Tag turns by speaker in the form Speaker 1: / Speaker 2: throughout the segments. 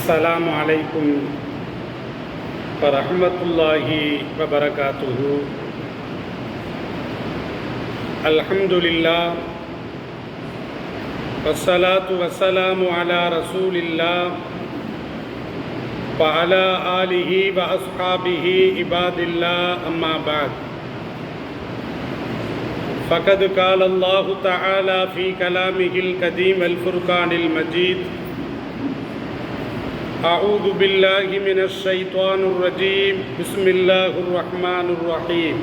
Speaker 1: السلام عليكم ورحمة الله وبركاته. الحمد لله والصلاة والسلام على رسول الله وعلى آله وأصحابه عباد الله، أما بعد. فقد قال الله تعالى في كلامه القديم الفرقان المجيد: أعوذ بالله من الشيطان الرجيم، بسم الله الرحمن الرحيم.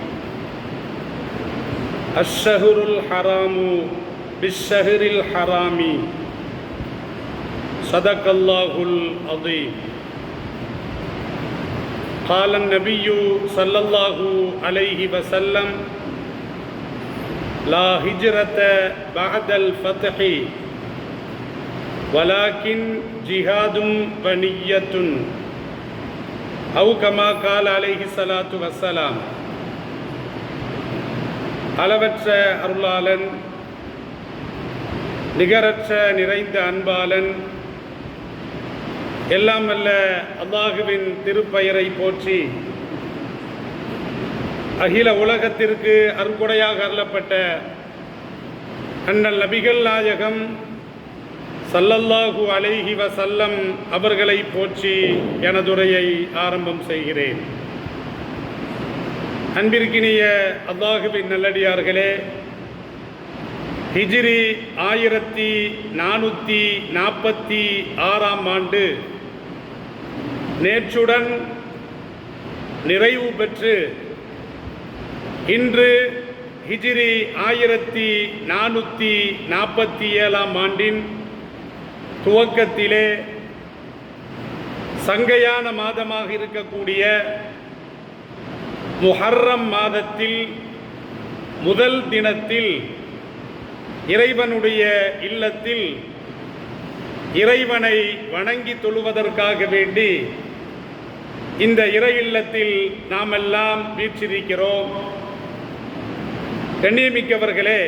Speaker 1: الشهر الحرام بالشهر الحرام، صدق الله العظيم. قال النبي صلى الله عليه وسلم: لا هجرة بعد الفتح ولكن جهاد ونية، أو كما قال عليه الصلاة والسلام. அளவற்ற அருளாளன், நிகரற்ற நிறைந்த அன்பாளன், எல்லாம் வல்ல அல்லாஹுவின் திருப்பெயரை போற்றி அகில உலகத்திற்கு அருட்கொடையாக அருளப்பட்ட அண்ணல் நபிகள் நாயகம் ஸல்லல்லாஹு அலைஹி வஸல்லம் அவர்களை போற்றி எனதுரையை ஆரம்பம் செய்கிறேன். அன்பிற்கினிய அல்லாஹுவின் நல்லடியார்களே, ஹிஜ்ரி 1446 ஆண்டு நேற்றுடன் நிறைவு பெற்று இன்று ஹிஜ்ரி 1447 ஆண்டின் துவக்கத்திலே சங்கையான மாதமாக இருக்கக்கூடிய முஹர்ரம் மாதத்தில் முதல் தினத்தில் இறைவனுடைய இல்லத்தில் இறைவனை வணங்கி தொழுவதற்காக வேண்டி இந்த இறை இல்லத்தில் நாமெல்லாம் வீற்றிருக்கிறோம். கண்ணியமிக்கவர்களே,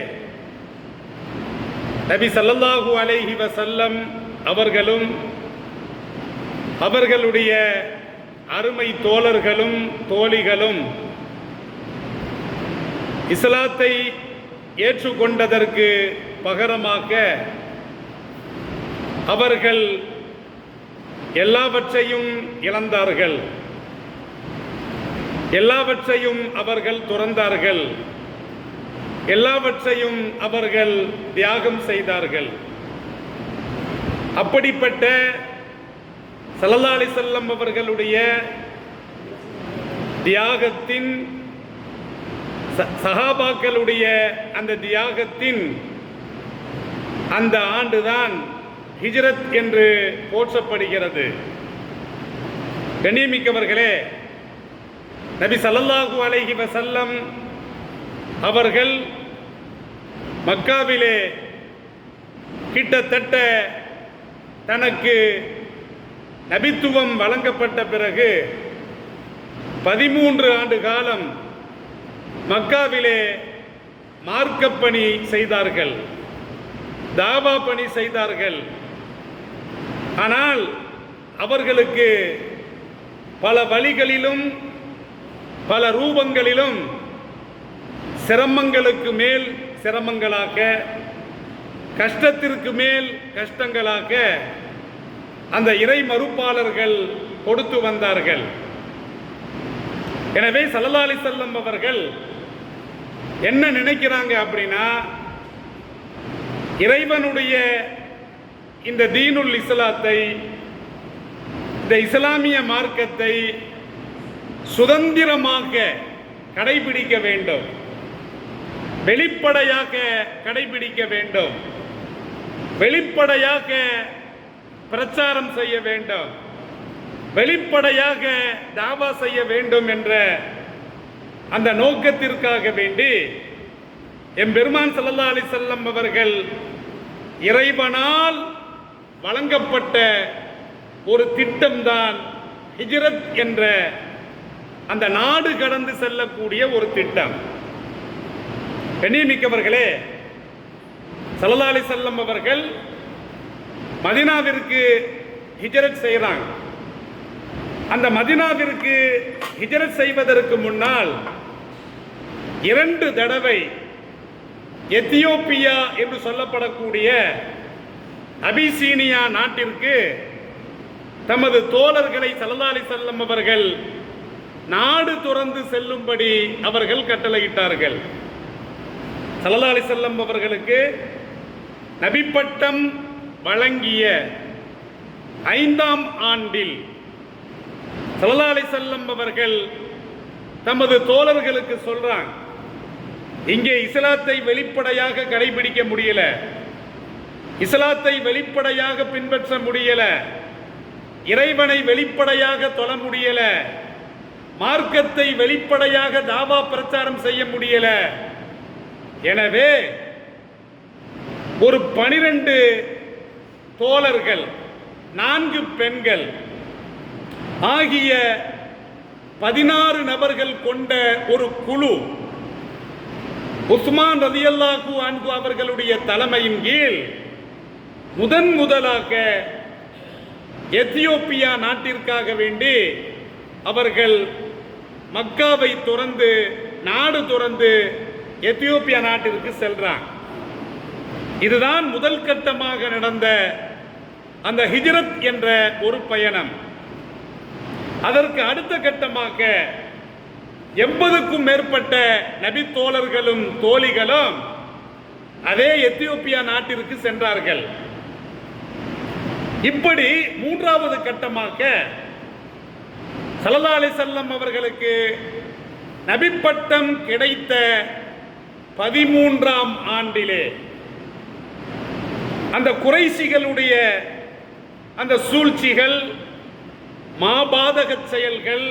Speaker 1: நபி ஸல்லல்லாஹு அலைஹி வஸல்லம் அவர்களும் அவர்களுடைய அருமை தோழர்களும் தோழிகளும் இஸ்லாத்தை ஏற்றுக்கொண்டதற்கு பகரமாக அவர்கள் எல்லாவற்றையும் இழந்தார்கள், எல்லாவற்றையும் அவர்கள் துறந்தார்கள், எல்லாவற்றையும் அவர்கள் தியாகம் செய்தார்கள். அப்படிப்பட்ட ஸல்லல்லாஹு அலைஹி வஸல்லம் அவர்களுடைய தியாகத்தின், சஹாபாக்களுடைய அந்த தியாகத்தின் அந்த ஆண்டுதான் ஹிஜ்ரத் என்று போற்றப்படுகிறது. கண்ணியமிக்கவர்களே, நபி ஸல்லல்லாஹு அலைஹி வஸல்லம் அவர்கள் மக்காவிலே கிட்டத்தட்ட தனக்கு நபித்துவம் வழங்கப்பட்ட பிறகு 13 ஆண்டு காலம் மக்காவிலே மார்க்கப்பணி செய்தார்கள், தாவா பணி செய்தார்கள். ஆனால் அவர்களுக்கு பல வழிகளிலும் பல ரூபங்களிலும் சிரமங்களுக்கு மேல் சிரமங்களாக, கஷ்டத்திற்கு மேல் கஷ்டங்களாக அந்த இறை மறுப்பாளர்கள் கொடுத்து வந்தார்கள். எனவே ஸல்லல்லாஹு அலைஹி வஸல்லம் அவர்கள் என்ன நினைக்கிறாங்க அப்படின்னா, இறைவனுடைய இந்த தீனுல் இஸ்லாத்தை, இந்த இஸ்லாமிய மார்க்கத்தை சுதந்திரமாக கடைபிடிக்க வேண்டும், வெளிப்படையாக கடைபிடிக்க வேண்டும், வெளிப்படையாக பிரச்சாரம் செய்ய வேண்டும், வெளிப்படையாக தாவா செய்ய வேண்டும் என்ற அந்த நோக்கத்திற்காக வேண்டி எம்பெருமான் ஸல்லல்லாஹு அலைஹி வஸல்லம் அவர்கள் இறைவனால் வழங்கப்பட்ட ஒரு திட்டம்தான் ஹிஜ்ரத் என்ற அந்த நாடு கடந்து செல்லக்கூடிய ஒரு திட்டம். கண்ணியமிக்கவர்களே, ஸல்லல்லாஹு அலைஹி வஸல்லம் அவர்கள் மதீனாவிற்கு ஹிஜ்ரத் செய்கிறாங்க. அந்த மதீனாவிற்கு ஹிஜ்ரத் செய்வதற்கு முன்னால் 2 தடவை எத்தியோப்பியா என்று சொல்லப்படக்கூடிய அபிசீனியா நாட்டிற்கு தமது தோழர்களை ஸல்லல்லாஹு அலைஹி வஸல்லம் அவர்கள் நாடு துறந்து செல்லும்படி அவர்கள் கட்டளையிட்டார்கள். ஸல்லல்லாஹு அலைஹி வஸல்லம் அவர்களுக்கு நபிப்பட்டம் வழங்கிய 5ஆம் ஆண்டில் ஸல்லல்லாஹு அலைஹி வஸல்லம் அவர்கள் தமது தோழர்களுக்கு சொல்றாங்க, இங்கே இஸ்லாத்தை வெளிப்படையாக கடைபிடிக்க முடியல, இஸ்லாத்தை வெளிப்படையாக பின்பற்ற முடியல, இறைவனை வெளிப்படையாக தொழ முடியல, மார்க்கத்தை வெளிப்படையாக தாவா பிரச்சாரம் செய்ய முடியல. எனவே ஒரு 12 தோழர்கள் 4 பெண்கள் ஆகிய 16 நபர்கள் கொண்ட ஒரு குழு உஸ்மான் ரலியல்லாஹு அன்ஹு அவர்களுடைய தலைமையின் கீழ் முதலாக எத்தியோப்பியா நாட்டிற்காக வேண்டி அவர்கள் மக்காவை துறந்து நாடு துறந்து எத்தியோப்பியா நாட்டிற்கு செல்றாங்க. இதுதான் முதல் கட்டமாக நடந்த அந்த ஹிஜ்ரத் என்ற ஒரு பயணம். அதற்கு அடுத்த கட்டமாக 80க்கும் மேற்பட்ட நபி தோழர்களும் தோழிகளும் அதே எத்தியோப்பியா நாட்டிற்கு சென்றார்கள். இப்படி 3வது கட்டமாக ஸல்லல்லாஹு அலைஹி வஸல்லம் அவர்களுக்கு நபிப்பட்டம் கிடைத்த 13ஆம் ஆண்டிலே அந்த குறைஷிகளுடைய அந்த சூழ்ச்சிகள், மாபாதக செயல்கள்,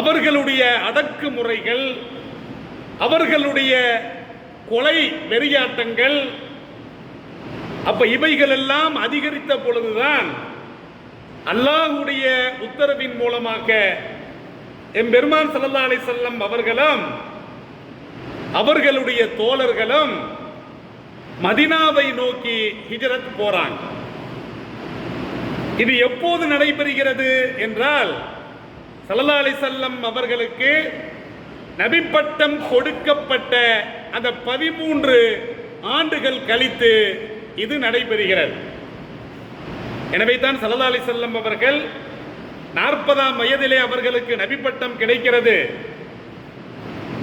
Speaker 1: அவர்களுடைய அடக்குமுறைகள், அவர்களுடைய கொலை வெறியாட்டங்கள், அப்ப இவைகள் எல்லாம் அதிகரித்த பொழுதுதான் அல்லாஹ்வுடைய உத்தரவின் மூலமாக எம்பெருமான் ஸல்லல்லாஹு அலைஹி வஸல்லம் அவர்களும் அவர்களுடைய தோழர்களும் மதீனாவை நோக்கி ஹிஜ்ரத் போறாங்க. இது எப்போது நடைபெறுகிறது என்றால் ஸல்லல்லாஹு அலைஹி வஸல்லம் அவர்களுக்கு நபிப்பட்டம் கொடுக்கப்பட்ட அந்த 13 ஆண்டுகள் கழித்து இது நடைபெறுகிறது. எனவே தான் ஸல்லல்லாஹு அலைஹி வஸல்லம் அவர்கள் 40ஆம் வயதிலே அவர்களுக்கு நபிப்பட்டம் கிடைக்கிறது.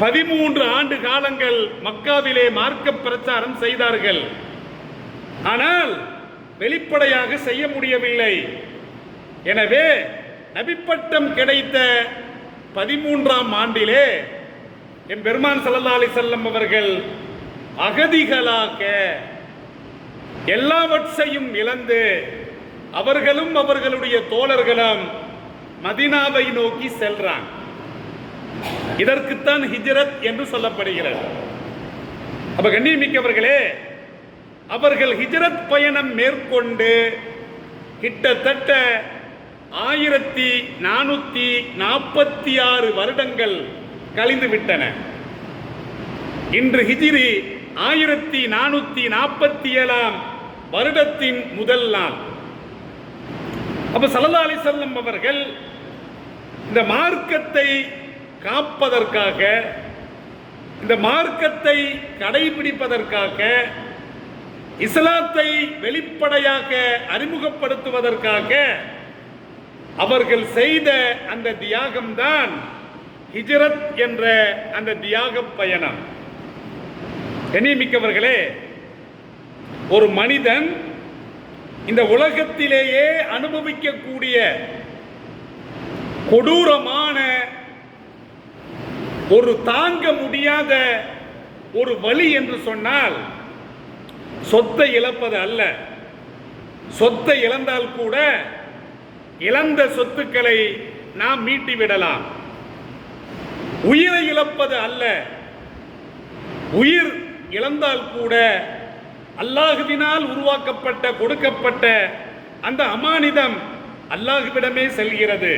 Speaker 1: 13 ஆண்டு காலங்கள் மக்காவிலே மார்க்க பிரச்சாரம் செய்தார்கள். ஆனால் வெளிப்படையாக செய்ய முடியவில்லை. எனவே நபிப்பட்டம் கிடைத்த 13ஆம் ஆண்டிலே எம்பெருமான் ஸல்லல்லாஹு அலைஹி வஸல்லம் அவர்கள் அகதிகளாக எல்லாவற்றையும் இழந்து அவர்களும் அவர்களுடைய தோழர்களும் மதீனாவை நோக்கி செல்றாங்க. இதற்குத்தான் ஹிஜ்ரத் என்று சொல்லப்படுகிறது. அப்ப கண்ணியமிக்கவர்களே, அவர்கள் ஹிஜ்ரத் பயணம் மேற்கொண்டு கிட்டத்தட்ட 1446 வருடங்கள் கழிந்து விட்டன. இன்று ஹிஜ்ரி 1447ஆம் வருடத்தின் முதல் நாள். அப்ப ஸல்லல்லாஹு அலைஹி வஸல்லம் அவர்கள் இந்த மார்க்கத்தை காப்பதற்காக, இந்த மார்க்கத்தை கடைபிடிப்பதற்காக, இஸ்லாத்தை வெளிப்படையாக அறிமுகப்படுத்துவதற்காக அவர்கள் செய்த அந்த தியாகம்தான் ஹிஜ்ரத் என்ற அந்த தியாக பயணம். கண்ணியமிக்கவர்களே, ஒரு மனிதன் இந்த உலகத்திலேயே அனுபவிக்கக்கூடிய கொடூரமான ஒரு தாங்க முடியாத ஒரு வலி என்று சொன்னால் சொத்தை இழப்பது அல்ல. சொத்தை இழந்தால் கூட இழந்த சொத்துக்களை நாம் மீட்டிவிடலாம். உயிரை இழப்பது அல்ல. உயிர் இழந்தால் கூட அல்லாஹ்வினால் உருவாக்கப்பட்ட கொடுக்கப்பட்ட அந்த அமானிதம் அல்லாஹ்விடமே செல்கிறது.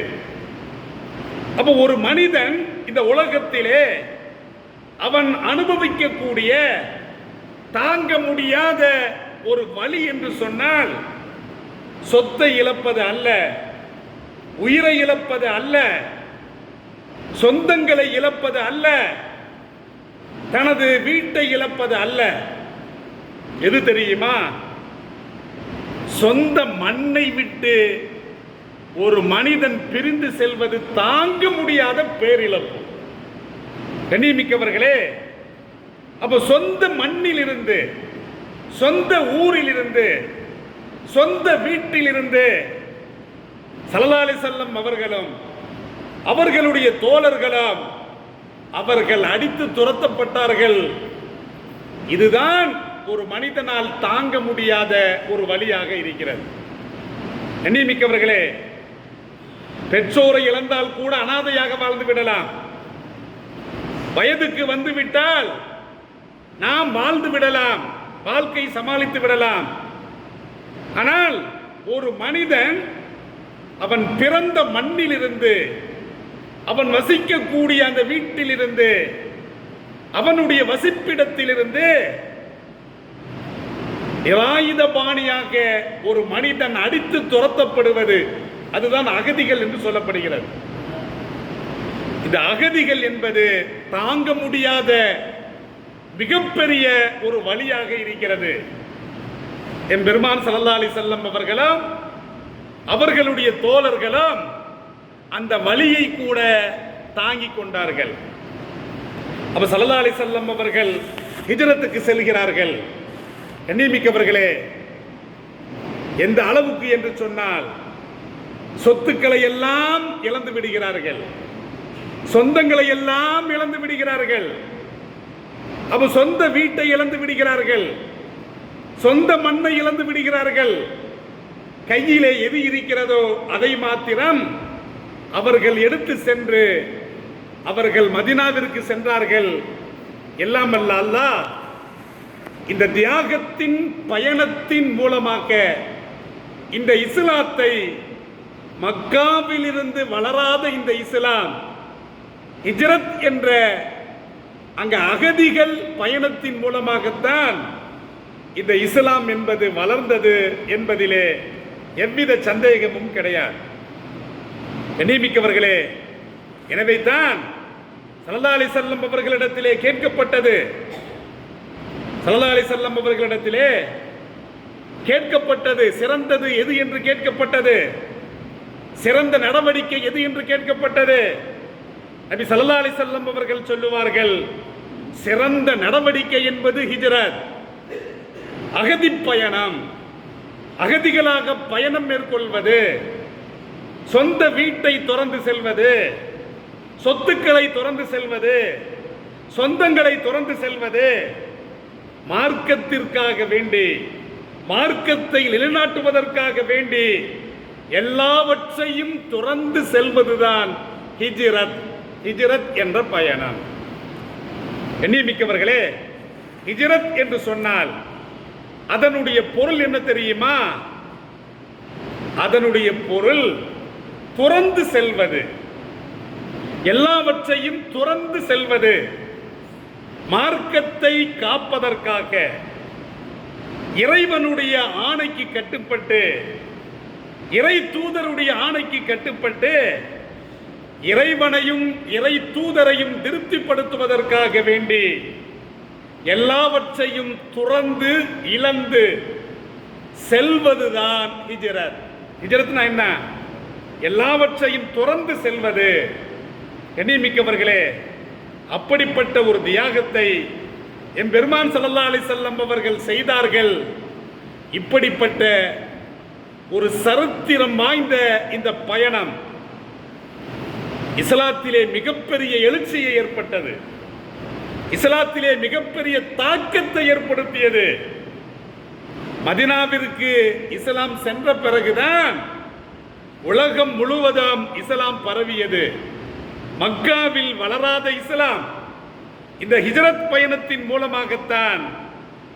Speaker 1: அப்போ ஒரு மனிதன் இந்த உலகத்திலே அவன் அனுபவிக்கக்கூடிய தாங்க முடியாத ஒரு வலி என்று சொன்னால் சொத்தை இழப்பது அல்ல, உயிரை இழப்பது அல்ல, சொந்தங்களை இழப்பது அல்ல, தனது வீட்டை இழப்பது அல்ல. எது தெரியுமா? சொந்த மண்ணை விட்டு ஒரு மனிதன் பிரிந்து செல்வது தாங்க முடியாத பேரிழப்பு. கண்ணியமிக்கவர்களே, அப்ப சொந்த மண்ணில் இருந்து, சொந்த ஊரில் இருந்து, சொந்த வீட்டில் இருந்து ஸல்லல்லாஹு அலைஹி வஸல்லம் அவர்களும் அவர்களுடைய தோழர்களும் அவர்கள் அடித்து துரத்தப்பட்டார்கள். இதுதான் ஒரு மனிதனால் தாங்க முடியாத ஒரு வழியாக இருக்கிறது. கண்ணியமிக்கவர்களே, பெற்றோரை இழந்தால் கூட அனாதையாக வாழ்ந்து விடலாம். வயதுக்கு வந்து விட்டால் நாம் வாழ்ந்து விடலாம், வாழ்க்கை சமாளித்து விடலாம். ஆனால் ஒரு மனிதன் அவன் பிறந்த மண்ணில் இருந்து, அவன் வசிக்கக்கூடிய அந்த வீட்டில் இருந்து, அவனுடைய வசிப்பிடத்தில் இருந்து நிராயுதபாணியாக ஒரு மனிதன் அடித்து துரத்தப்படுவது, அதுதான் அகதிகள் என்று சொல்லப்படுகிறது. இந்த அகதிகள் என்பது தாங்க முடியாத மிகப்பெரிய ஒரு வழியாக இருக்கிறது. என் பெருமான் ஸல்லல்லாஹு அலைஹி வஸல்லம் அவர்களும் அவர்களுடைய தோழர்களும் அந்த வலியை கூட தாங்கிக் கொண்டார்கள். அப்ப ஸல்லல்லாஹு அலைஹி வஸல்லம் அவர்கள் ஹிஜ்ரத்துக்கு செல்கிறார்கள். கண்ணியமிக்கவர்களே, எந்த அளவுக்கு என்று சொன்னால் சொத்துக்களை எல்லாம் இழந்து விடுகிறார்கள், சொந்தங்களை எல்லாம் இழந்து விடுகிறார்கள். அப்ப சொந்த வீட்டை இழந்து விடுகிறார்கள், சொந்த மண்ணை இழந்து விடுகிறார்கள். கையிலே எது இருக்கிறதோ அதை மாத்திரம் அவர்கள் எடுத்து சென்று அவர்கள் மதீனாவிற்கு சென்றார்கள். எல்லாம் அல்ல அல்லாஹ் இந்த தியாகத்தின் பயணத்தின் மூலமாக இந்த இஸ்லாத்தை, மக்காவில் இருந்து வளராத இந்த இஸ்லாம், ஹிஜ்ரத் என்ற அங்க அகதிகள் பயணத்தின் மூலமாகத்தான் இந்த இஸ்லாம் என்பது வளர்ந்தது என்பதிலே எவ்வித சந்தேகமும் கிடையாது. கண்ணியமிக்கவர்களே, எனவே தான் ஸல்லல்லாஹு அலைஹி வஸல்லம் அவர்களிடத்திலே கேட்கப்பட்டது, ஸல்லல்லாஹு அலைஹி வஸல்லம் அவர்களிடத்திலே கேட்கப்பட்டது, சிறந்தது எது என்று கேட்கப்பட்டது, சிறந்த நடவடிக்கை எது என்று கேட்கப்பட்டது. நபி ஸல்லல்லாஹு அலைஹி வஸல்லம் அவர்கள் சொல்லுவார்கள், சிறந்த நடவடிக்கை என்பது ஹிஜ்ரத், அகதி பயணம், அகதிகளாக பயணம் மேற்கொள்வது, சொந்த வீட்டை துறந்து செல்வது, சொத்துக்களை துறந்து செல்வது, சொந்தங்களை துறந்து செல்வது, மார்க்கத்திற்காக வேண்டி, மார்க்கத்தை நிலைநாட்டுவதற்காக வேண்டி எல்லாவற்றையும் துறந்து செல்வதுதான் ஹிஜ்ரத், ஹிஜ்ரத் என்ற பயணம். கண்ணியமிக்கவர்களே, ஹிஜ்ரத் என்று சொன்னால் அதனுடைய பொருள் என்ன தெரியுமா? அதனுடைய பொருள் துறந்து செல்வது, எல்லாவற்றையும் துறந்து செல்வது, மார்க்கத்தை காப்பதற்காக இறைவனுடைய ஆணைக்கு கட்டுப்பட்டு, இறை தூதருடைய ஆணைக்கு கட்டுப்பட்டு, இறைவனையும் இறை தூதரையும் திருப்திப்படுத்துவதற்காக வேண்டி எல்லாவற்றையும் துறந்து இழந்து செல்வதுதான் ஹிஜ்ரத். ஹிஜ்ரத்னா என்ன? எல்லாவற்றையும் துறந்து செல்வது. கண்ணியமிக்கவர்களே, அப்படிப்பட்ட ஒரு தியாகத்தை என் பெருமான் ஸல்லல்லாஹு அலைஹி வஸல்லம் அவர்கள் செய்தார்கள். இப்படிப்பட்ட ஒரு சரித்திரம் வாய்ந்த இந்த பயணம் இஸ்லாத்திலே மிகப்பெரிய எழுச்சியை ஏற்பட்டது, இஸ்லாத்திலே மிகப்பெரிய தாக்கத்தை ஏற்படுத்தியது. மதீனாவிற்கு இஸ்லாம் சென்ற பிறகுதான் உலகம் முழுவதும் இஸ்லாம் பரவியது. மக்காவில் வளராத இஸ்லாம் இந்த ஹிஜ்ரத் பயணத்தின் மூலமாகத்தான்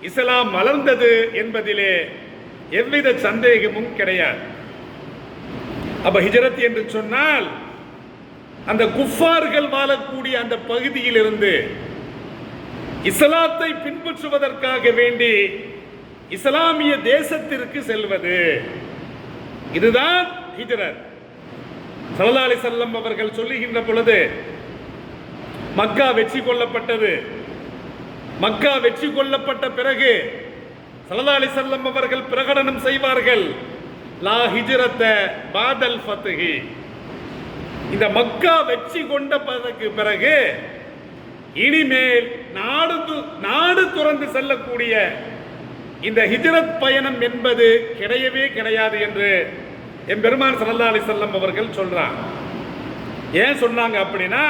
Speaker 1: இஸ்லாம் வளர்ந்தது என்பதிலே எவ்வித சந்தேகமும் கிடையாது. அப்ப ஹிஜ்ரத் என்று சொன்னால் அந்த குஃபார்கள் வாழக்கூடிய அந்த பகுதியில் இருந்து இஸ்லாத்தை பின்பற்றுவதற்காக வேண்டி இஸ்லாமிய தேசத்திற்கு செல்வது. இதுதான் ஹிஜ்ரத். ஸல்லல்லாஹு அலைஹி வஸல்லம் அவர்கள் சொல்லுகின்ற பொழுது மக்கா வெற்றி கொள்ளப்பட்டது. மக்கா வெற்றி கொள்ளப்பட்ட பிறகு ஸல்லல்லாஹு அலைஹி வஸல்லம் அவர்கள் பிரகடனம் செய்வார்கள், லா ஹிஜ்ரத பாதல் ஃபத்ஹி. இந்த மக்கா வெற்றி கொண்ட பிறகு இனிமேல் நாடு துறந்து செல்லக்கூடிய இந்த ஹிஜ்ரத் பயணம் என்பது கிடையவே கிடையாது என்று எம்பெருமான் ஸல்லல்லாஹு அலைஹி வஸல்லம் அவர்கள் சொல்றாங்க. ஏன் சொன்னாங்க அப்படின்னா,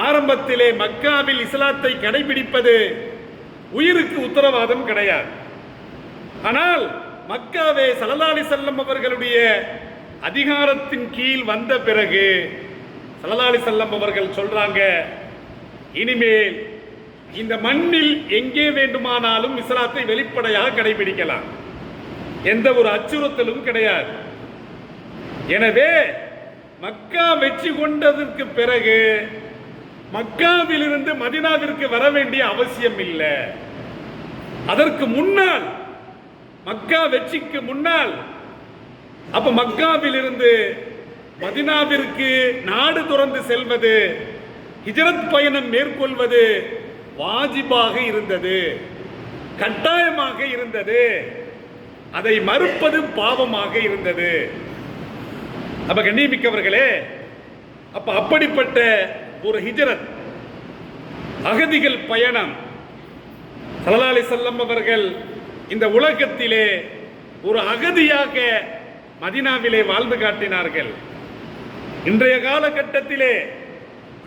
Speaker 1: ஆரம்பத்திலே மக்காவில் இஸ்லாத்தை கடைபிடிப்பது உயிருக்கு உத்தரவாதம் கிடையாது. ஆனால் மக்காவே ஸல்லல்லாஹு அலைஹி வஸல்லம் அவர்களுடைய அதிகாரத்தின் கீழ் வந்த பிறகு ஸல்லல்லாஹு அலைஹி வஸல்லம் அவர்கள் சொல்றாங்க, இனிமேல் இந்த மண்ணில் எங்கே வேண்டுமானாலும் இஸ்லாத்தை வெளிப்படையாக கடைபிடிக்கலாம், எந்த ஒரு அச்சுறுத்தலும் கிடையாது. எனவே மக்கா வெற்றி கொண்டதற்கு பிறகு மக்காவிலிருந்து மதீனாவிற்கு வர வேண்டிய அவசியம் இல்லை. அதற்கு முன்னால், மக்கா வெற்றிக்கு முன்னால், அப்ப மக்காவிலிருந்து மதீனாவிற்கு நாடு துறந்து செல்வது, ஹிஜ்ரத் பயணம் மேற்கொள்வது வாஜிபாக இருந்தது, கட்டாயமாக இருந்தது. அதை மறுப்பது பாவமாக இருந்தது. அப்ப கண்ணியமிக்கவர்களே, அப்ப அப்படிப்பட்ட ஒரு ஹிஜ்ரத், அகதிகள் பயணம், ஸல்லல்லாஹு அலைஹி வஸல்லம் அவர்கள் இந்த உலகத்திலே ஒரு அகதியாக மதீனாவிலே வாழ்ந்து காட்டினார்கள். இன்றைய காலகட்டத்திலே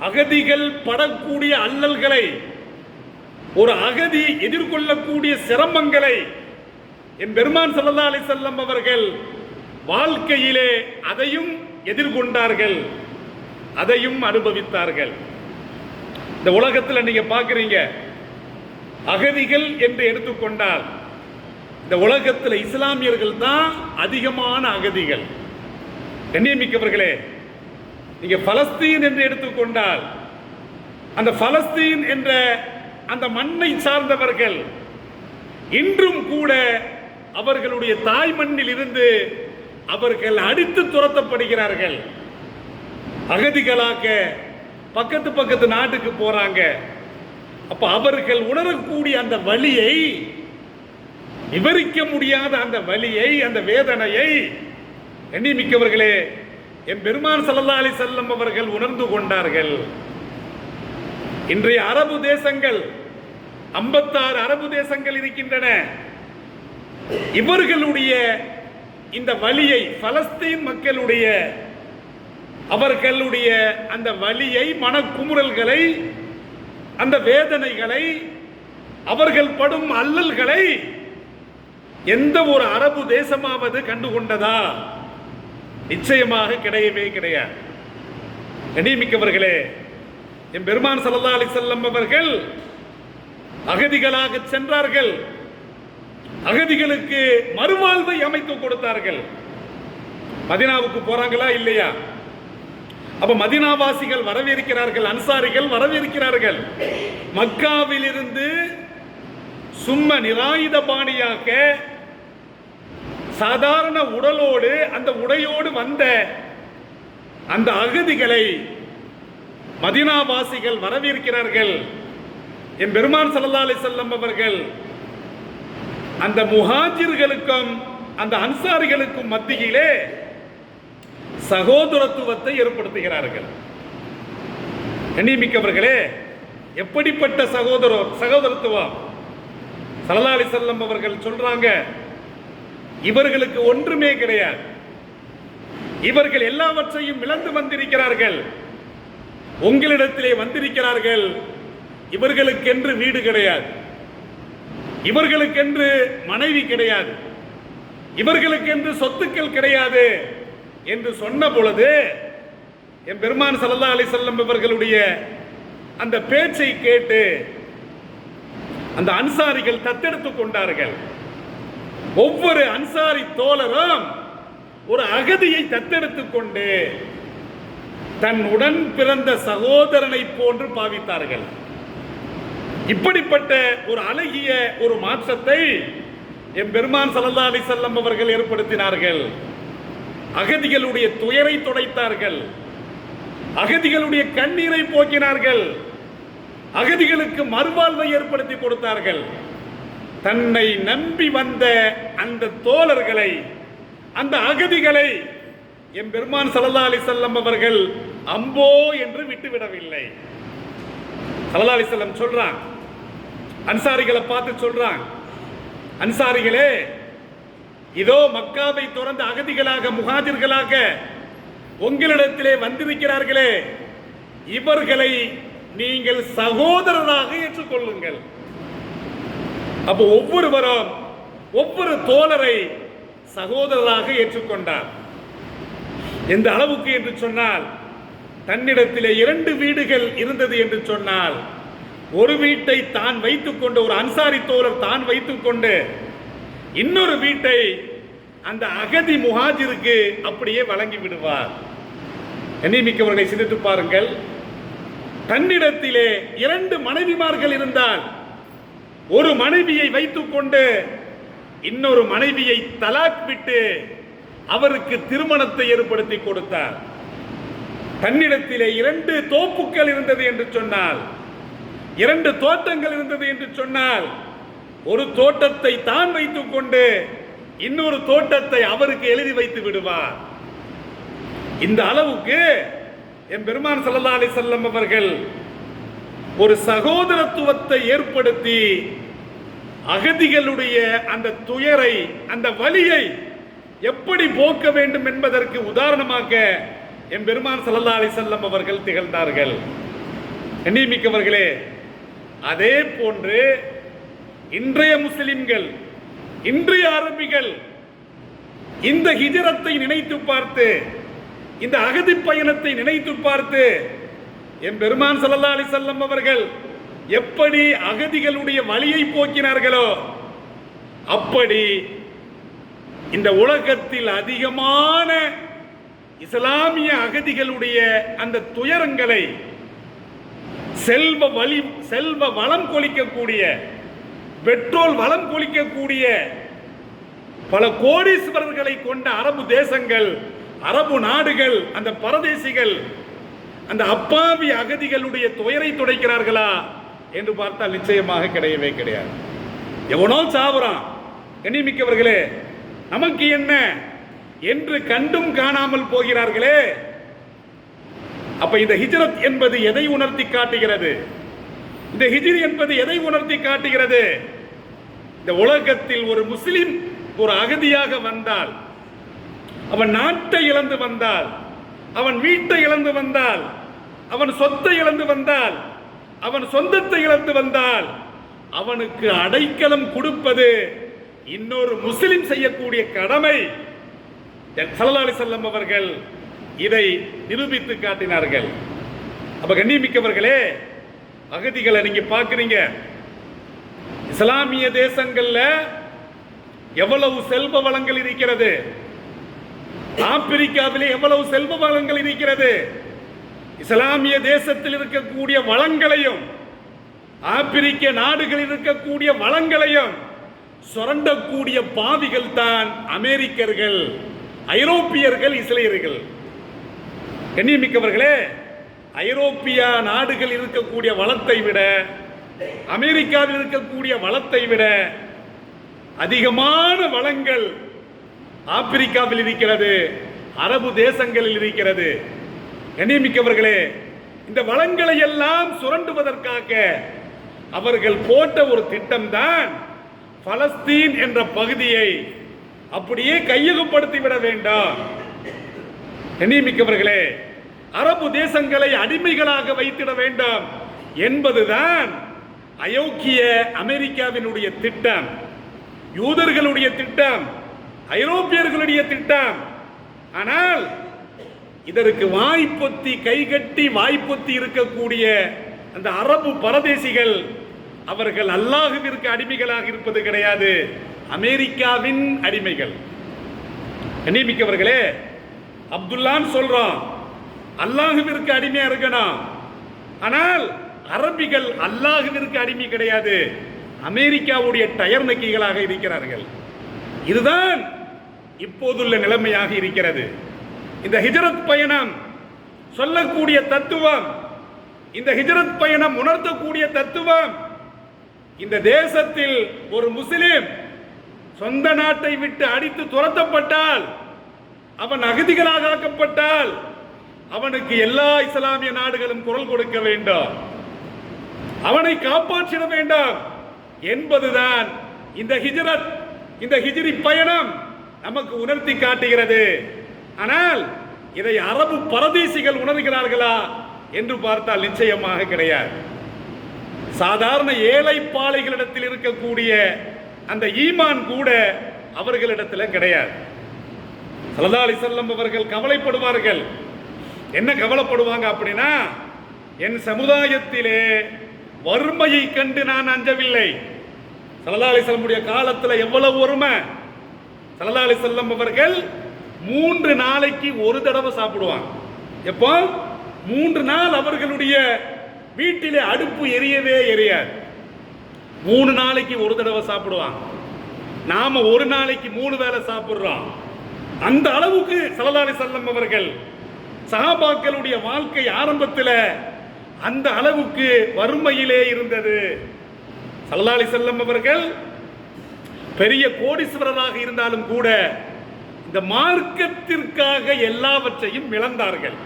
Speaker 1: அகதிகள் படக்கூடிய அல்லல்களை, ஒரு அகதி எதிர்கொள்ளக்கூடிய சிரமங்களை என் பெருமான் ஸல்லல்லாஹு அலைஹி வஸல்லம் அவர்கள் வாழ்க்கையிலே அதையும் எதிர்கொண்டார்கள், அதையும் அனுபவித்தார்கள். இந்த உலகத்தில் நீங்க பார்க்குறீங்க, அகதிகள் என்று எடுத்துக்கொண்டால் இந்த உலகத்தில் இஸ்லாமியர்கள் தான் அதிகமான அகதிகள். கண்ணியமிக்கவர்களே, நீங்க பலஸ்தீன் என்று எடுத்துக்கொண்டால் அந்த பலஸ்தீன் என்ற அந்த மண்ணை சார்ந்தவர்கள் இன்றும் கூட அவர்களுடைய தாய் மண்ணில் இருந்து அவர்கள் அடித்து துரத்தப்படுகிறார்கள். அகதிகளாக பக்கத்து நாட்டுக்கு போறாங்க. அப்ப அவர்கள் உணரக்கூடிய அந்த வலியை, விவரிக்க முடியாத அந்த வலியை, அந்த வேதனையை எண்ணிமிக்கவர்களே என் பெருமான் ஸல்லல்லாஹு அலைஹி வஸல்லம் அவர்கள் உணர்ந்து கொண்டார்கள். இன்றைய அரபு தேசங்கள் 56 அரபு தேசங்கள் இருக்கின்றன. இவர்களுடைய இந்த வலியை, பலஸ்தீன் மக்களுடைய அவர்களுடைய அந்த வலியை, மனக்குமுறல்களை, அந்த வேதனைகளை, அவர்கள் படும் அல்லல்களை எந்த ஒரு அரபு தேசமாவது கண்டுகொண்டதா? நிச்சயமாக கிடையவே கிடையாது. கண்ணியமிக்கவர்களே, என் பெருமான் ஸல்லல்லாஹு அலைஹி வஸல்லம் அவர்கள் அகதிகளாக சென்றார்கள். அகதிகளுக்கு மறுவாழ்வை அமைத்து கொடுத்தார்கள். மதீனாவுக்கு போறாங்களா இல்லையா? அப்ப மதீனாவாசிகள் வரவேற்கிறார்கள், அன்சாரிகள் வரவேற்கிறார்கள். மக்காவில் இருந்து சும்ம நிராயுத பாணியாக சாதாரண உடலோடு, அந்த உடையோடு வந்த அந்த அகதிகளை மதீனாவாசிகள் வரவேற்கிறார்கள். என் பெருமான் ஸல்லல்லாஹு அலைஹி வஸல்லம் அவர்கள் அந்த முஹாஜிர்களுக்கும் அந்த அன்சாரிகளுக்கும் மத்தியிலே சகோதரத்துவத்தை ஏற்படுத்துகிறார்கள். கண்ணியமிக்கவர்களே, எப்படிப்பட்ட சகோதரத்துவம்! ஸல்லல்லாஹு அலைஹி வஸல்லம் அவர்கள் சொல்றாங்க, இவர்களுக்கு ஒன்றுமே கிடையாது, இவர்கள் எல்லாவற்றையும் இழந்து வந்திருக்கிறார்கள், உங்களிடத்திலே வந்திருக்கிறார்கள். இவர்களுக்கென்று வீடு கிடையாது, இவர்களுக்கென்று மனைவி கிடையாது, இவர்களுக்கென்று சொத்துக்கள் கிடையாது என்று சொன்ன பொழுது என் பெருமான் ஸல்லல்லாஹு அலைஹி வஸல்லம் அவர்களுடைய அந்த பேச்சை கேட்டு அந்த அன்சாரிகள் தத்தெடுத்துக் கொண்டார்கள். ஒவ்வொரு அன்சாரி தோழரும் ஒரு அகதியை தத்தெடுத்துக் கொண்டு தன் உடன் பிறந்த சகோதரனை போன்று பாவித்தார்கள். இப்படிப்பட்ட ஒரு அழகிய ஒரு மாற்றத்தை என் பெருமான் ஸல்லல்லாஹு அலைஹி வஸல்லம் அவர்கள் ஏற்படுத்தினார்கள். அகதிகளுடைய துயரை துடைத்தார்கள், அகதிகளுடைய கண்ணீரை போக்கினார்கள், அகதிகளுக்கு மறுவாழ்வை ஏற்படுத்தி கொடுத்தார்கள். தன்னை நம்பி வந்த அந்த தோழர்களை, அந்த அகதிகளை எம்பெருமான் ஸல்லல்லாஹு அலைஹி வஸல்லம் அவர்கள் அம்போ என்று விட்டுவிடவில்லை. ஸல்லல்லாஹு அலைஹி வஸல்லம் சொல்றான், அன்சாரிகளை பார்த்து சொல்றான், அன்சாரிகளே, இதோ மக்காவை துறந்த அகதிகளாக முஹாஜிர்களாக உங்களிடத்திலே வந்திருக்கிறார்களே, இவர்களை நீங்கள் சகோதரராக ஏற்றுக்கொள்ளுங்கள். அப்போ ஒவ்வொருவரும் ஒவ்வொரு தோழரை சகோதரராக ஏற்றுக்கொண்டார். எந்த அளவுக்கு என்று சொன்னால், தன்னிடத்திலே 2 வீடுகள் இருந்தது என்று சொன்னால், ஒரு வீட்டை தான் வைத்துக் கொண்டு, ஒரு அன்சாரி தோழர் தான் வைத்துக் கொண்டு, இன்னொரு வீட்டை அந்த அகதி முஹாஜிருக்கு அப்படியே வழங்கி விடுவார். எண்ணிமிக்கவர்களை சிந்தித்து பாருங்கள். தன்னிடத்திலே 2 மனைவிமார்கள் இருந்தால், ஒரு மனைவியை வைத்துக் கொண்டு இன்னொரு மனைவியை தலாக் விட்டு அவருக்கு திருமணத்தை ஏற்படுத்தி கொடுத்தார். தன்னிடத்திலே 2 தோப்புக்கள் இருந்தது என்று சொன்னால், 2 தோட்டங்கள் இருந்தது என்று சொன்னால், ஒரு தோட்டத்தை தான் வைத்துக் கொண்டு இன்னொரு தோட்டத்தை அவருக்கு எழுதி வைத்து விடுவார். இந்த அளவுக்கு எம்பெருமான் ஸல்லல்லாஹு அலைஹி வஸல்லம் அவர்கள் ஒரு சகோதரத்துவத்தை ஏற்படுத்தி அகதிகளுடைய அந்த துயரை, அந்த வலியை எப்படி போக்க வேண்டும் என்பதற்கு உதாரணமாக எம்பெருமான் ஸல்லல்லாஹு அலைஹி வஸல்லம் அவர்கள் திகழ்ந்தார்கள். எண்ணிமிக்கவர்களே, அதே போன்று இன்றைய முஸ்லிம்கள், இன்றைய அரபிகள் இந்த ஹிஜ்ரத்தை நினைத்து பார்த்து, இந்த அகதி பயணத்தை நினைத்து பார்த்து, எம்பெருமான் ஸல்லல்லாஹு அலைஹி வஸல்லம் அவர்கள் எப்படி அகதிகளுடைய வலியை போக்கினார்களோ, அப்படி இந்த உலகத்தில் அதிகமான இஸ்லாமிய அகதிகளுடைய அந்த துயரங்களை செல்வ வளம் கொளிக்கக்கூடிய, பெட்ரோல் வளம் கொளிக்கக்கூடிய பல கோடீஸ்வரர்களை கொண்ட அரபு தேசங்கள், அரபு நாடுகள், அந்த பரதேசிகள் அந்த அப்பாவி அகதிகளுடைய துயரை துடைக்கிறார்களா என்று பார்த்தால் நிச்சயமாக கிடையவே கிடையாது. எவனோ சாவுறான், கண்ணியமிக்கவர்களே, நமக்கு என்ன என்று கண்டும் காணாமல் போகிறார்களே. அப்ப இந்த ஹிஜ்ரத் என்பது எதை உணர்த்தி காட்டுகிறது? இந்த ஹிஜ்ரி என்பது எதை உணர்த்தி காட்டுகிறது? இந்த உலகத்தில் ஒரு முஸ்லிம் ஒரு அகதியாக வந்தால், அவன் நாட்டை இழந்து வந்தால், அவன் வீட்டை இழந்து வந்தால், அவன் சொத்தை இழந்து வந்தால், அவன் சொந்தத்தை இழந்து வந்தால், அவனுக்கு அடைக்கலம் கொடுப்பது இன்னொரு முஸ்லிம் செய்யக்கூடிய கடமை. ஸல்லல்லாஹு அலைஹி வஸல்லம் அவர்கள் இதை நிரூபித்து காட்டினார்கள். அப்ப கண்ணியமிக்கவர்களே, அகதிகளை நீங்க பார்க்கிறீங்க, இஸ்லாமிய தேசங்கள்ல எவ்வளவு செல்வ வளங்கள் இருக்கிறது, ஆப்பிரிக்காவிலே எவ்வளவு செல்வ வளங்கள் இருக்கிறது. இஸ்லாமிய தேசத்தில் இருக்கக்கூடிய வளங்களையும், ஆப்பிரிக்க நாடுகளில் இருக்கக்கூடிய வளங்களையும் சுரண்டக்கூடிய பாவிகள் தான் அமெரிக்கர்கள், ஐரோப்பியர்கள், இஸ்ரேலியர்கள். கண்ணியமிக்கவர்களே, ஐரோப்பிய நாடுகள் இருக்கக்கூடிய வளத்தை விட, அமெரிக்காவில் இருக்கக்கூடிய வளத்தை விட அதிகமான வளங்கள் ஆப்பிரிக்காவில் இருக்கிறது, அரபு தேசங்களில் இருக்கிறது. கண்ணியமிக்கவர்களே, இந்த வளங்களை எல்லாம் சுரண்டுவதற்காக அவர்கள் போட்ட ஒரு திட்டம்தான் பலஸ்தீன் என்ற பகுதியை அப்படியே கையகப்படுத்திவிட வேண்டாம். கண்ணியமிக்கவர்களே, அரபு தேசங்களை அடிமைகளாக வைத்திட வேண்டாம் என்பதுதான் அயோக்கிய அமெரிக்காவினுடைய திட்டம், யூதர்களுடைய திட்டம், ஐரோப்பியர்களுடைய திட்டம். ஆனால் இதற்கு வாய்ப்பொத்தி, கைகட்டி வாய்ப்பொத்தி இருக்கக்கூடிய அந்த அரபு பரதேசிகள், அவர்கள் அல்லாஹ்விற்கு அடிமைகளாக இருப்பது கிடையாது, அமெரிக்காவின் அடிமைகள். கண்ணியமிக்கவர்களே, அப்துல்லான்னு சொல்றோம், அல்லாஹ்விற்கு அடிமையா இருக்கணும். ஆனால் அரபிகள் அல்லாஹ்விற்கு அடிமை கிடையாது, அமெரிக்காவுடைய டயர் நக்கிகளாக இருக்கிறார்கள். இதுதான் இப்போதுள்ள நிலைமையாக இருக்கிறது. இந்த ஹிஜ்ரத் பயணம் சொல்லக்கூடிய தத்துவம், இந்த ஹிஜ்ரத் பயணம் உணர்த்தக்கூடிய தத்துவம், இந்த தேசத்தில் ஒரு முஸ்லிம் சொந்த நாட்டை விட்டு அடித்து துரத்தப்பட்டால், அவன் அகதிகளாக ஆக்கப்பட்டால், அவனுக்கு எல்லா இஸ்லாமிய நாடுகளும் குரல் கொடுக்க வேண்டும், அவனை காப்பாற்றிட வேண்டும் என்பதுதான் இந்த ஹிஜ்ரத், இந்த ஹிஜ்ரி பயணம் நமக்கு உணர்த்தி காட்டுகிறது. ஆனால் இதை அரபு பரதேசிகள் உணர்கிறார்களா என்று பார்த்தால் நிச்சயமாக கிடையாது. சாதாரண ஏழை பாலைகளிடத்தில் இருக்கக்கூடிய அந்த ஈமான் கூட அவர்களிடத்தில் கிடையாது. ஸல்லல்லாஹு அலைஹி வஸல்லம் அவர்கள் கவலைப்படுவார்கள். என்ன கவலைப்படுவாங்க அப்படின்னா, என் சமுதாயத்திலே வறுமையை கண்டு நான் அஞ்சவில்லை. ஸல்லல்லாஹு அலைஹி வஸல்லம் காலத்தில் எவ்வளவு வறுமை! ஸல்லல்லாஹு அலைஹி வஸல்லம் அவர்கள் 3 நாளைக்கு ஒரு தடவை சாப்பிடுவாங்க. எப்போ? 3 நாள் அவர்களுடைய வீட்டிலே அடுப்பு எரியவே எரியாது. 3 நாளைக்கு ஒரு தடவை சாப்பிடுவாங்க. நாம ஒரு நாளைக்கு 3 வேளை சாப்பிடுறோம். அந்த அளவுக்கு ஸல்லல்லாஹு அலைஹி வஸல்லம் அவர்கள், சஹாபாக்களுடைய வாழ்க்கை ஆரம்பத்தில் அந்த அளவுக்கு வறுமையிலே இருந்தது. ஸல்லல்லாஹு அலைஹி வஸல்லம் அவர்கள் பெரிய கோடீஸ்வரராக இருந்தாலும் கூட இந்த மார்க்கத்திற்காக எல்லாவற்றையும் இழந்தார்கள்.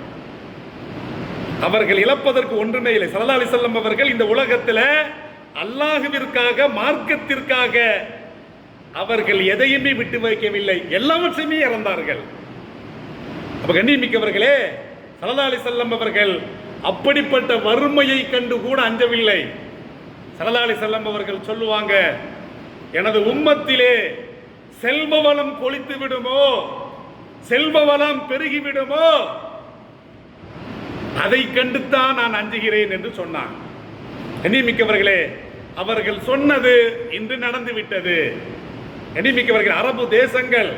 Speaker 1: அவர்கள் இழப்பதற்கு ஒன்றுமே இல்லை. ஸல்லல்லாஹு அலைஹி வஸல்லம் அவர்கள் இந்த உலகத்தில் அல்லாஹ்விற்காக, மார்க்கத்திற்காக அவர்கள் எதையுமே விட்டு வைக்கவில்லை, எல்லாவற்றையுமே இழந்தார்கள். அப்ப கண்ணியமிக்கவர்களே, ஸல்லல்லாஹு அலைஹி வஸல்லம் அவர்கள் அப்படிப்பட்ட வறுமையை கண்டு கூட அஞ்சவில்லை. ஸல்லல்லாஹு அலைஹி வஸல்லம் அவர்கள் சொல்லுவாங்க, எனது உம்மத்திலே செல்வ வளம் கொளித்து விடுமோ, செல்வ வளம் பெருகிவிடுமோ, அதை கண்டுத்தான் நான் அஞ்சுகிறேன் என்று சொன்னான். கண்ணியமிக்கவர்களே, அவர்கள் சொன்னது இன்று நடந்து விட்டது. கண்ணியமிக்கவர்கள், அரபு தேசங்கள்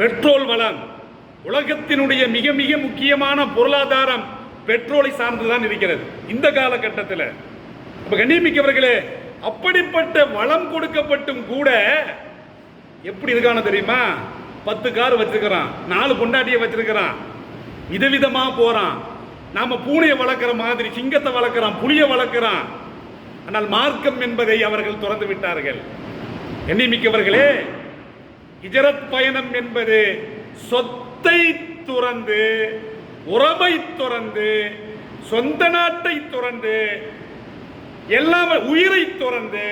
Speaker 1: பெட்ரோல் வளம், உலகத்தினுடைய மிக மிக முக்கியமான பொருளாதாரம் பெட்ரோலை சார்ந்துதான் இருக்கிறது இந்த காலகட்டத்தில். அப்ப கண்ணியமிக்கவர்களே, அப்படிப்பட்ட வளம் கொடுக்கப்பட்டும் கூட எப்படி இருக்கான தெரியுமா? 10 கார் வச்சிருக்கிறான், 4 பொண்டாட்டியை வச்சிருக்கிறான், விதவிதமா போறான். நாம பூனையை வளர்க்கிற மாதிரி சிங்கத்தை வளர்க்கிறான், புலியை வளர்க்கிறான். ஆனால் மார்க்கம் என்பதை அவர்கள் துறந்து விட்டார்கள். எண்ணிமிக்கவர்களே, ஹிஜ்ரத் பயணம் என்பது சொத்தை துறந்து, உறவை துறந்து, சொந்த நாட்டை துறந்து, எல்லாம் உயிரை துறந்து,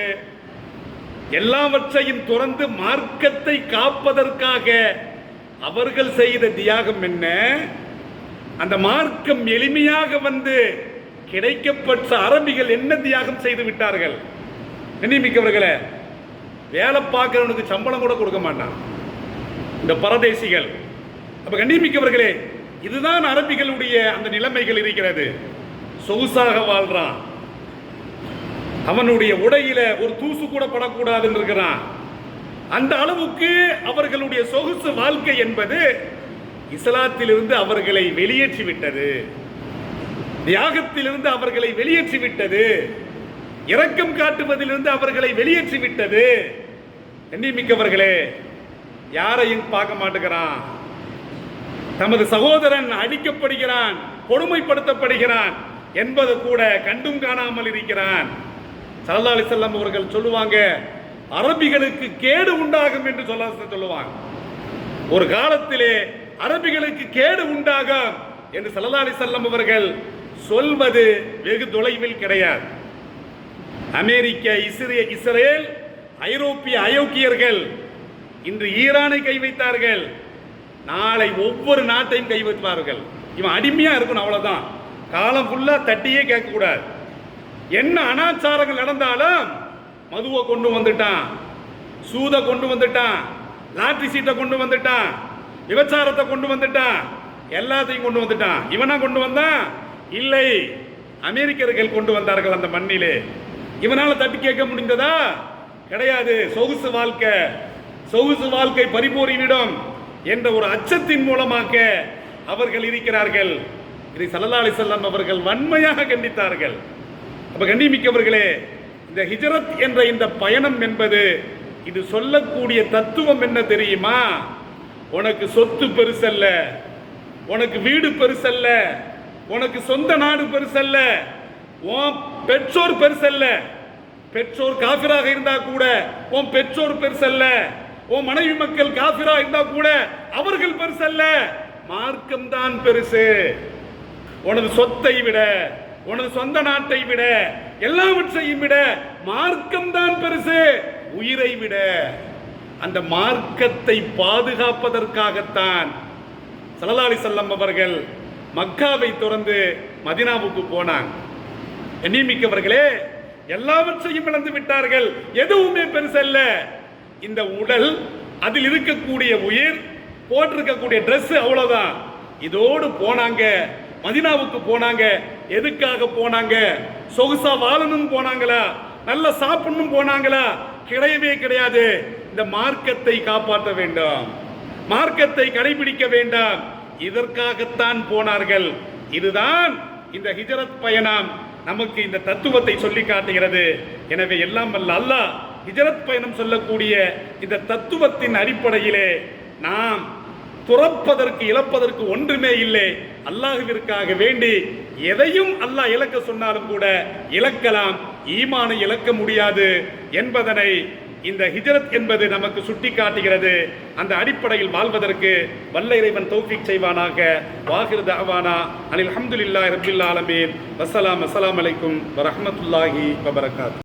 Speaker 1: எல்லாவற்றையும் துறந்து மார்க்கத்தை காப்பதற்காக அவர்கள் செய்த தியாகம் என்ன? அந்த மார்க்கம் எளிமையாக வந்து கிடைக்கப்பட்ட அரபிகள் என்ன தியாகம் செய்து விட்டார்கள்? நினைமிக்கவர்களே, வேலை பார்க்கிறவனுக்கு சம்பளம் கூட கொடுக்க மாட்டான் இந்த பரதேசிகள். அப்ப கண்ணியமிக்கவர்களே, இதுதான் அரபிகளுடைய அந்த நிலைமைகள் இருக்கிறது. சொகுசாக வாழ்றான், அவனுடைய உடையில ஒரு தூசு கூட படக்கூடாதுன்னு இருக்கிறான். அந்த அளவுக்கு அவர்களுடைய சொகுசு வாழ்க்கை என்பது இஸ்லாத்திலிருந்து அவர்களை வெளியேற்றி விட்டது, தியாகத்திலிருந்து அவர்களை வெளியேற்றி விட்டது, இரக்கம் காட்டுவதிலிருந்து அவர்களை வெளியேற்றி விட்டது. எண்ணிமிக்கவர்களே, யாரையும் பார்க்க மாட்டேங்கிறான். தமது சகோதரன் அடிக்கப்படுகிறான், கொடுமைப்படுத்தப்படுகிறான் என்பது கூட கண்டும் காணாமல் இருக்கிறான். ஸல்லல்லாஹு அலைஹி வஸல்லம் அவர்கள் சொல்லுவாங்க, அரபிகளுக்கு கேடு உண்டாகும் என்று சொல்லுவாங்க. ஒரு காலத்திலே அரபிகளுக்கு கேடு உண்டாகும் என்று ஸல்லல்லாஹு அலைஹி வஸல்லம் அவர்கள் சொல்வது வெகு தொலைவில் கிடையாது. அமெரிக்க, இஸ்ரேல், ஐரோப்பிய அயோக்கியர்கள் இன்று ஈரானை கை வைத்தார்கள், நாளை ஒவ்வொரு நாட்டையும் கை வைப்பார்கள். இவன் அடிமையா இருக்கணும், அவ்வளவுதான். காலம் ஃபுல்லா தட்டியே கேட்கக்கூடாது. என்ன அனாச்சாரங்கள் நடந்தாலும் மதுவை கொண்டு வந்துட்டான், சூதை கொண்டு வந்துட்டான், லாட்டரி சீட்டை கொண்டு வந்துட்டான், விபச்சாரத்தை கொண்டு வந்துட்டான், எல்லாத்தையும் கொண்டு வந்துட்டான். இவனா கொண்டு வந்தான்? இல்லை, அமெரிக்கர்கள் கொண்டு வந்தார்கள் அந்த மண்ணிலே. இவனால தட்டி கேட்க முடிந்ததா? கிடையாது. சொகுசு வாழ்க்கை, சொகுசு வாழ்க்கை பறிபோரிவிடும் என்ற ஒரு அச்சத்தின் மூலமாக அவர்கள் இருக்கிறார்கள். இதை ஸல்லல்லாஹு அலைஹி வஸல்லம் அவர்கள் வன்மையாக கண்டித்தார்கள். அப்ப கண்ணியமிக்கவர்களே, இந்த ஹிஜ்ரத் என்ற இந்த பயணம் என்பது இது சொல்லக்கூடிய தத்துவம் என்ன தெரியுமா? உனக்கு சொத்து பெருசல்ல, உனக்கு வீடு பெருசல்ல, உனக்கு சொந்த நாடு பெருசல்ல, உன் பெற்றோர் பெருசல்ல. பெற்றோர் காபிராக இருந்தா கூட உன் பெற்றோர் பெருசல்ல, உன் மனைவி மக்கள் காபிரா இருந்தா கூட அவர்கள் பெருசல்ல, மார்க்கம் தான் பெருசு. உனது சொத்தை விட, உனது சொந்த நாட்டை விட, எல்லாவற்றையும் விட மார்க்கம் தான் பெருசு. உயிரை விட. அந்த மார்க்கத்தை பாதுகாப்பதற்காகத்தான் ஸல்லல்லாஹு அலைஹி வஸல்லம் அவர்கள் மக்காவை துறந்து மதீனாவுக்கு போனாங்க. எண்ணிமிக்கவர்களே, எல்லாவற்றையும் இழந்து விட்டார்கள், எதுவுமே பெருசல்ல. இந்த உடல், அதில் இருக்கக்கூடிய உயிர், போட்டிருக்கக்கூடிய ட்ரெஸ், அவ்வளவுதான். இதோடு போனாங்க, மதீனாவுக்கு போனாங்க. எதுக்காக போனாங்க? சொகுசா வாழணும் போனாங்களா? நல்லா சாப்பிடணும் போனாங்களா? கிடையவே கிடையாது. இந்த மார்க்கத்தை காப்பாற்ற வேண்டும், மார்க்கத்தை கடைபிடிக்க வேண்டாம், இதற்காகத்தான் போனார்கள். இதுதான் இந்த ஹிஜ்ரத் பயணம் நமக்கு இந்த தத்துவத்தை சொல்லி காட்டுகிறது. எனவே எல்லாம் வல்ல அல்லாஹ் ஹிஜ்ரத் பயணம் சொல்லக்கூடிய இந்த தத்துவத்தின் அடிப்படையிலே நாம் துறப்பதற்கு, இழப்பதற்கு ஒன்றுமே இல்லை. அல்லாஹ்விற்காக வேண்டி எதையும் அல்லாஹ் இழக்க சொன்னாலும் கூட இழக்கலாம், ஈமானை இழக்க முடியாது என்பதனை இந்த ஹிஜ்ரத் என்பது நமக்கு சுட்டி காட்டுகிறது. அந்த அடிப்படையில் வாழ்வதற்கு வல்ல இறைவன் தௌஃபீக் செய்வானாக. வாஹிரு தஅவானா அனில் ஹம்துலில்லாஹி ரப்பில் ஆலமீன். வஸ்ஸலாம் அலைக்கும் வரஹ்மத்துல்லாஹி வபரகாத்துஹு.